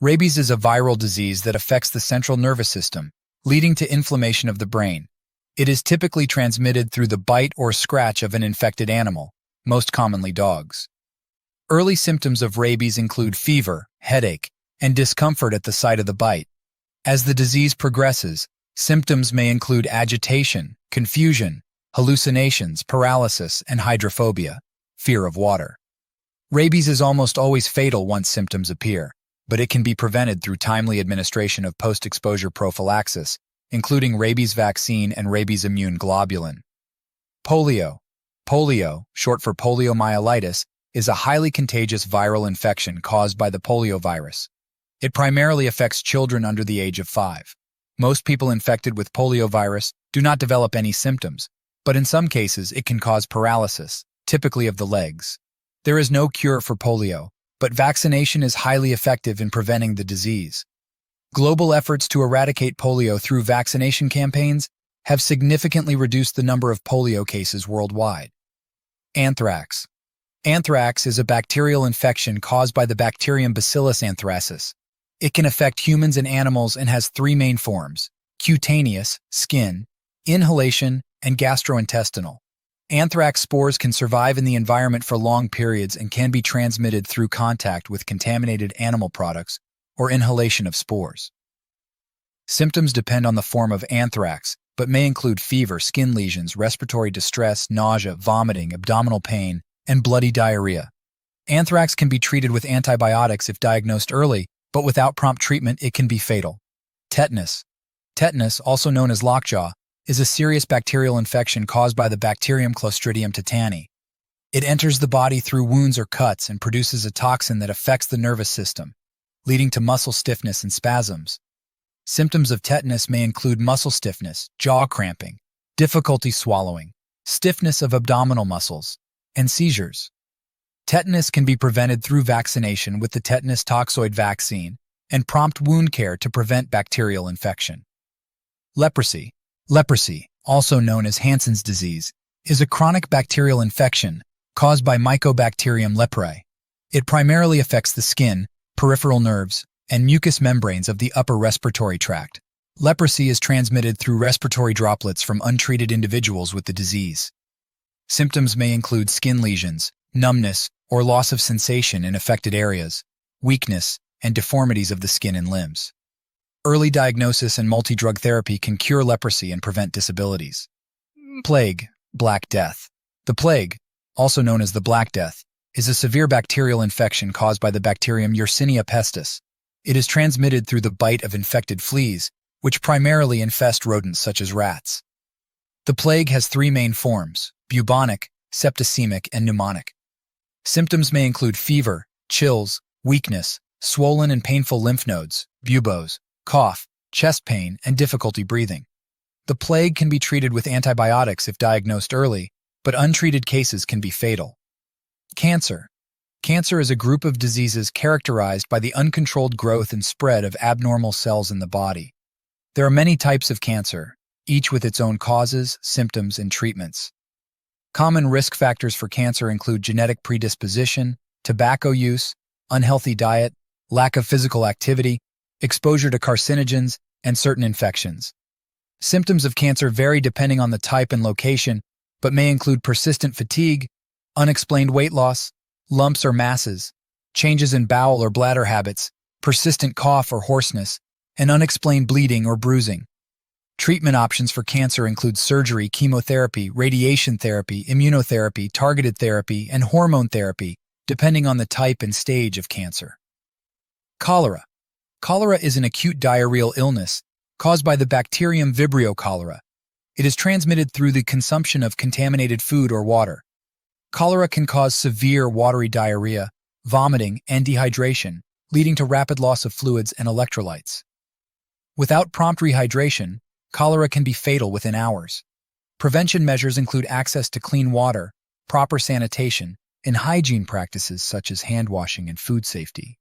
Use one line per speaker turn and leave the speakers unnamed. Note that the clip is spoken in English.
Rabies is a viral disease that affects the central nervous system, leading to inflammation of the brain. It is typically transmitted through the bite or scratch of an infected animal, most commonly dogs. Early symptoms of rabies include fever, headache, and discomfort at the site of the bite. As the disease progresses, symptoms may include agitation, confusion, hallucinations, paralysis, and hydrophobia, fear of water. Rabies is almost always fatal once symptoms appear, but it can be prevented through timely administration of post-exposure prophylaxis, including rabies vaccine and rabies immune globulin. Polio. Polio, short for poliomyelitis, is a highly contagious viral infection caused by the polio virus. It primarily affects children under the age of 5. Most people infected with polio virus do not develop any symptoms, but in some cases it can cause paralysis, typically of the legs. There is no cure for polio, but vaccination is highly effective in preventing the disease. Global efforts to eradicate polio through vaccination campaigns have significantly reduced the number of polio cases worldwide. Anthrax. Anthrax is a bacterial infection caused by the bacterium Bacillus anthracis. It can affect humans and animals and has 3 main forms: cutaneous, skin, inhalation, and gastrointestinal. Anthrax spores can survive in the environment for long periods and can be transmitted through contact with contaminated animal products or inhalation of spores. Symptoms depend on the form of anthrax, but may include fever, skin lesions, respiratory distress, nausea, vomiting, abdominal pain, and bloody diarrhea. Anthrax can be treated with antibiotics if diagnosed early, but without prompt treatment it can be fatal. Tetanus. Tetanus, also known as lockjaw, is a serious bacterial infection caused by the bacterium Clostridium tetani. It enters the body through wounds or cuts and produces a toxin that affects the nervous system, leading to muscle stiffness and spasms. Symptoms of tetanus may include muscle stiffness, jaw cramping, difficulty swallowing, stiffness of abdominal muscles, and seizures. Tetanus can be prevented through vaccination with the tetanus toxoid vaccine and prompt wound care to prevent bacterial infection. Leprosy. Leprosy, also known as Hansen's disease, is a chronic bacterial infection caused by Mycobacterium leprae. It primarily affects the skin, peripheral nerves, and mucous membranes of the upper respiratory tract. Leprosy is transmitted through respiratory droplets from untreated individuals with the disease. Symptoms may include skin lesions, numbness, or loss of sensation in affected areas, weakness, and deformities of the skin and limbs. Early diagnosis and multi-drug therapy can cure leprosy and prevent disabilities. Plague, Black Death. The plague, also known as the Black Death, is a severe bacterial infection caused by the bacterium Yersinia pestis. It is transmitted through the bite of infected fleas, which primarily infest rodents such as rats. The plague has 3 main forms: bubonic, septicemic, and pneumonic. Symptoms may include fever, chills, weakness, swollen and painful lymph nodes, buboes, cough, chest pain, and difficulty breathing. The plague can be treated with antibiotics if diagnosed early, but untreated cases can be fatal. Cancer. Cancer is a group of diseases characterized by the uncontrolled growth and spread of abnormal cells in the body. There are many types of cancer, each with its own causes, symptoms, and treatments. Common risk factors for cancer include genetic predisposition, tobacco use, unhealthy diet, lack of physical activity, exposure to carcinogens, and certain infections. Symptoms of cancer vary depending on the type and location, but may include persistent fatigue, unexplained weight loss, lumps or masses, changes in bowel or bladder habits, persistent cough or hoarseness, and unexplained bleeding or bruising. Treatment options for cancer include surgery, chemotherapy, radiation therapy, immunotherapy, targeted therapy, and hormone therapy, depending on the type and stage of cancer. Cholera. Cholera is an acute diarrheal illness caused by the bacterium Vibrio cholera. It is transmitted through the consumption of contaminated food or water. Cholera can cause severe watery diarrhea, vomiting, and dehydration, leading to rapid loss of fluids and electrolytes. Without prompt rehydration, cholera can be fatal within hours. Prevention measures include access to clean water, proper sanitation, and hygiene practices such as hand washing and food safety.